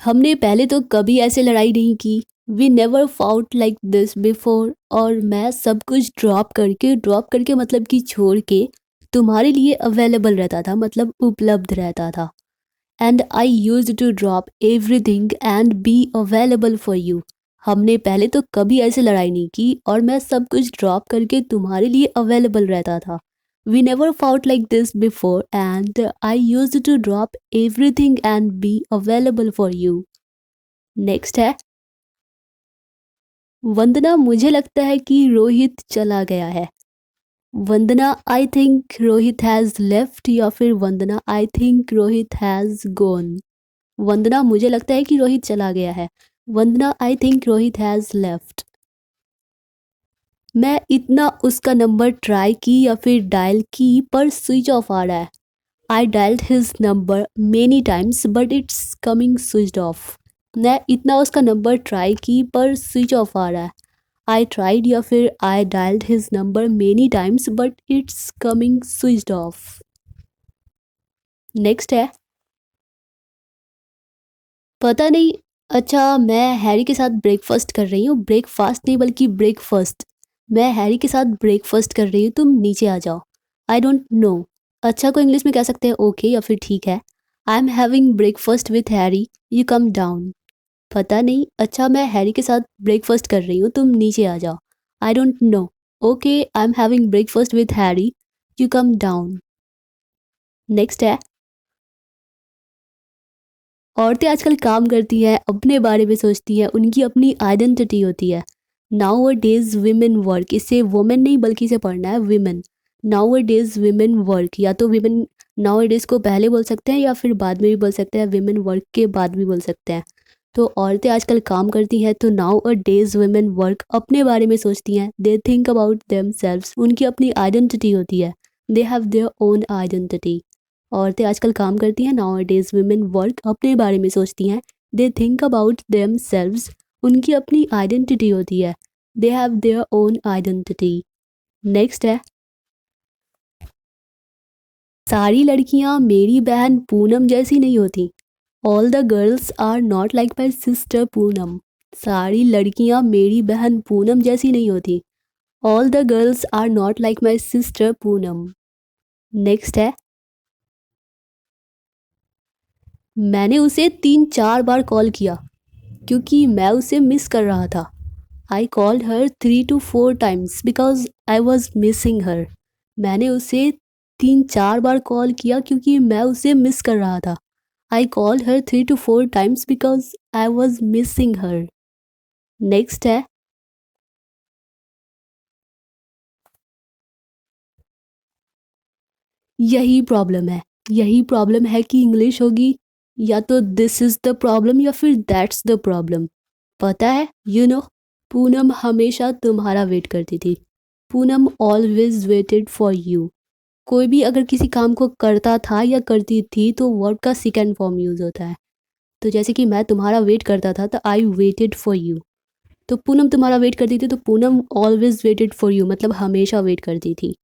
हमने पहले तो कभी ऐसे लड़ाई नहीं की। We never fought like this before. और मैं सब कुछ ड्रॉप करके मतलब कि छोड़ के तुम्हारे लिए अवेलेबल रहता था, मतलब उपलब्ध रहता था। And I use to drop everything and be available for you. हमने पहले तो कभी ऐसे लड़ाई नहीं की और मैं सब कुछ ड्रॉप करके तुम्हारे लिए अवेलेबल रहता था। We never fought like this before and I use to drop everything and be available for you. Next है वंदना, मुझे लगता है कि रोहित चला गया है। Vandana, I think Rohit has left, या फिर Vandana, I think Rohit has gone. Vandana, मुझे लगता है कि रोहित चला गया है। Vandana, I think Rohit has left. मैं इतना उसका नंबर ट्राई की या फिर डायल की पर स्विच ऑफ आ रहा है। I dialled his number many times but it's coming switch off. मैं इतना उसका नंबर ट्राई की पर स्विच ऑफ आ रहा है। आई ट्राइड या फिर I dialled his number many times but it's coming switched off. Next है पता नहीं। अच्छा, मैं हैरी के साथ ब्रेकफास्ट कर रही हूँ, ब्रेकफास्ट नहीं बल्कि ब्रेकफास्ट। मैं हैरी के साथ ब्रेकफास्ट कर रही हूँ, तुम नीचे आ जाओ। I don't know. अच्छा को इंग्लिश में कह सकते हैं ओके या फिर ठीक है। I am having breakfast with Harry, you come down. पता नहीं। अच्छा, मैं हैरी के साथ ब्रेकफास्ट कर रही हूँ, तुम नीचे आ जाओ। I don't know. Okay, I am having breakfast with Harry, you come down. Next है औरतें आजकल काम करती हैं, अपने बारे में सोचती हैं, उनकी अपनी आइडेंटिटी होती है। नाउ अ डेज वीमेन वर्क, इसे वुमेन नहीं बल्कि इसे पढ़ना है वीमेन। नाउ अ डेज वीमेन वर्क, या तो वीमेन नाउ अ डेज को पहले बोल सकते हैं या फिर बाद में भी बोल सकते हैं, वीमेन वर्क के बाद भी बोल सकते हैं। तो औरतें आजकल काम करती हैं, तो नाउ अ डेज वुमेन वर्क अपने बारे में सोचती हैं। They think about them selves, उनकी अपनी आइडेंटिटी होती है। They have their own identity. औरतें आजकल काम करती हैं, नाउ अ डेज वुमेन वर्क अपने बारे में सोचती हैं। They think about them selves, उनकी अपनी आइडेंटिटी होती है। They have their own identity. Next है सारी लड़कियां मेरी बहन पूनम जैसी नहीं होती। All the girls are not like my sister Poonam. सारी लड़कियां मेरी बहन पूनम जैसी नहीं होती। All the girls are not like my sister Poonam. Next है मैंने उसे 3-4 बार कॉल किया क्योंकि मैं उसे मिस कर रहा था। I called her 3 to 4 times because I was missing हर। मैंने उसे 3-4 बार कॉल किया क्योंकि मैं उसे मिस कर रहा था। I called her 3 to 4 times because I was missing her. Next है यही प्रॉब्लम है। यही प्रॉब्लम है कि इंग्लिश होगी, या तो दिस इज़ द प्रॉब्लम या फिर दैट्स द प्रॉब्लम। पता है पूनम हमेशा तुम्हारा वेट करती थी। Poonam always waited for you. कोई भी अगर किसी काम को करता था या करती थी तो वर्ब का सेकंड फॉर्म यूज़ होता है। तो जैसे कि मैं तुम्हारा वेट करता था तो आई वेटेड फॉर यू। तो पूनम तुम्हारा वेट करती थी तो Poonam always waited for you, मतलब हमेशा वेट करती थी।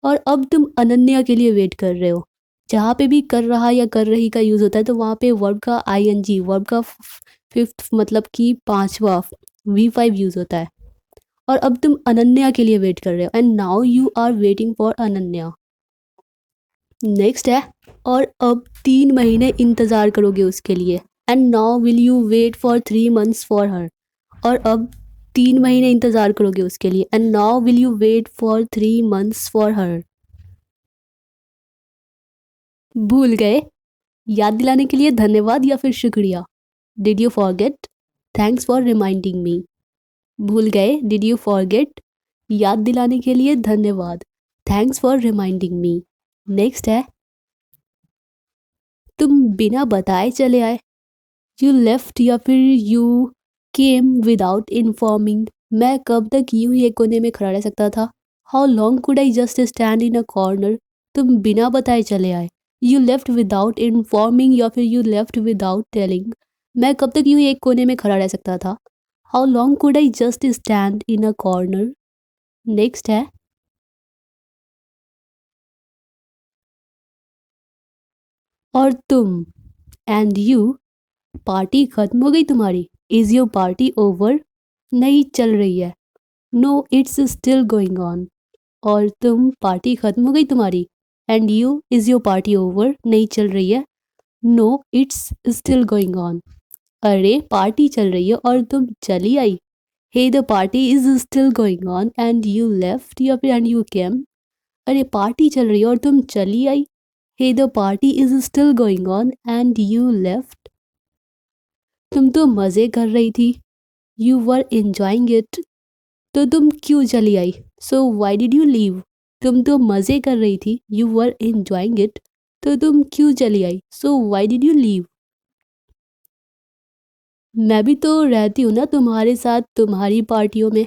और अब तुम अनन्या के लिए वेट कर रहे हो। जहाँ पे भी कर रहा या कर रही का यूज़ होता है तो वहाँ पे वर्ब का आईएनजी, वर्ब का फिफ्थ मतलब कि पांचवा V5 यूज़ होता है। और अब तुम अनन्या के लिए वेट कर रहे हो and now you are waiting for Ananya. Next है और अब 3 महीने इंतज़ार करोगे उसके लिए। And now will you wait for 3 months for her. और अब 3 महीने इंतज़ार करोगे उसके लिए। And now will you wait for 3 months for her. भूल गए? याद दिलाने के लिए धन्यवाद या फिर शुक्रिया। Did you forget? Thanks for reminding me. भूल गए? Did you forget? याद दिलाने के लिए धन्यवाद। Thanks for reminding me. Next है तुम बिना बताए चले आए। यू लेफ्ट या फिर यू केम विदाउट इन्फॉर्मिंग। मैं कब तक यूं ही एक कोने में खड़ा रह सकता था। How long could I just stand in a corner. तुम बिना बताए चले आए। यू लेफ्ट विदाउट इन्फॉर्मिंग या फिर यू लेफ्ट विदाउट टेलिंग। मैं कब तक यूं ही एक कोने में खड़ा रह सकता था। How long could I just stand in a corner. Next है और तुम एंड यू पार्टी खत्म हो गई तुम्हारी? Is your party over? नहीं चल रही है। No it's still going on. और तुम, पार्टी खत्म हो गई तुम्हारी? And you, is your party over? नहीं चल रही है। No it's still going on. अरे पार्टी चल रही है और तुम चली आई। Hey the party is still going on and you left, या फिर एंड यू केम। अरे पार्टी चल रही है और तुम चली आई। Hey the party is still going on and you left. तुम तो मजे कर रही थी। You were enjoying it. तो तुम क्यों चली आई? So why did you leave? तुम तो मजे कर रही थी। You were enjoying it. तो तुम क्यों चली आई? So why did you leave? मैं भी तो रहती हूँ ना तुम्हारे साथ तुम्हारी पार्टियों में।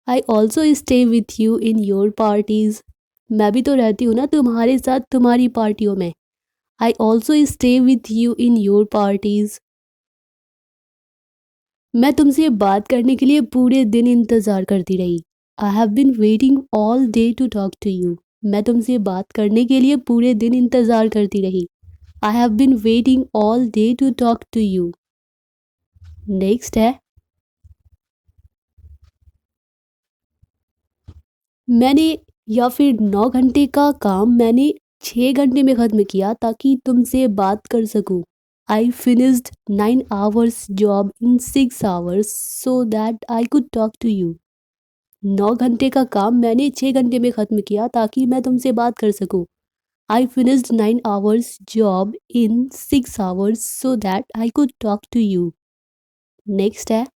I also stay with you in your parties. मैं भी तो रहती हूँ ना तुम्हारे साथ तुम्हारी पार्टियों में। I also stay with you in your parties. मैं तुमसे बात करने के लिए पूरे दिन इंतज़ार करती रही। I have been waiting all day to talk to you. मैं तुमसे बात करने के लिए पूरे दिन इंतज़ार करती रही। I have been waiting all day to talk to you. Next है, मैंने, या फिर 9 घंटे का काम मैंने 6 घंटे में ख़त्म किया ताकि तुमसे बात कर सकूं। I finished 9 hours job in 6 hours so that I could talk to you. 9 घंटे का काम मैंने 6 घंटे में ख़त्म किया ताकि मैं तुमसे बात कर सकूं। I finished 9 hours job in 6 hours so that I could talk to you. Next है,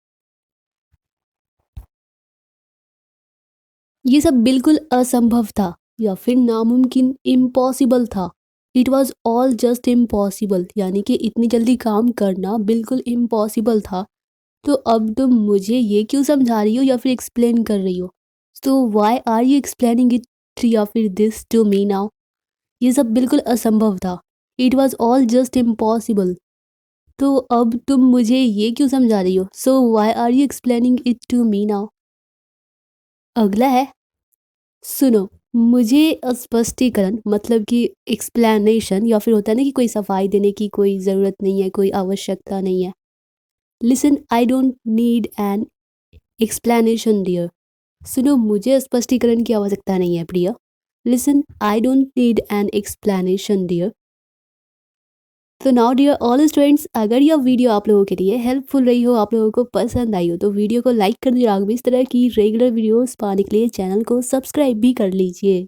ये सब बिल्कुल असंभव था या फिर नामुमकिन, इम्पॉसिबल था। It was all just impossible, यानी कि इतनी जल्दी काम करना बिल्कुल इम्पॉसिबल था। तो अब तुम मुझे ये क्यों समझा रही हो या फिर एक्सप्लेन कर रही हो? तो why are you explaining it या फिर दिस टू मी नाउ? ये सब बिल्कुल असंभव था। It was all just impossible. तो अब तुम मुझे ये क्यों समझा रही हो? So why are you explaining it to me now? अगला है, सुनो, मुझे स्पष्टीकरण मतलब कि एक्सप्लेनेशन, या फिर होता है ना कि कोई सफाई देने की कोई ज़रूरत नहीं है, कोई आवश्यकता नहीं है। Listen, I don't need an explanation dear. सुनो, मुझे स्पष्टीकरण की आवश्यकता नहीं है प्रिय। Listen, I don't need an explanation dear. तो नाउ डियर ऑल स्टूडेंट्स, अगर यह वीडियो आप लोगों के लिए हेल्पफुल रही हो, आप लोगों को पसंद आई हो, तो वीडियो को लाइक कर दीजिए। आगे भी इस तरह की रेगुलर वीडियोस पाने के लिए चैनल को सब्सक्राइब भी कर लीजिए।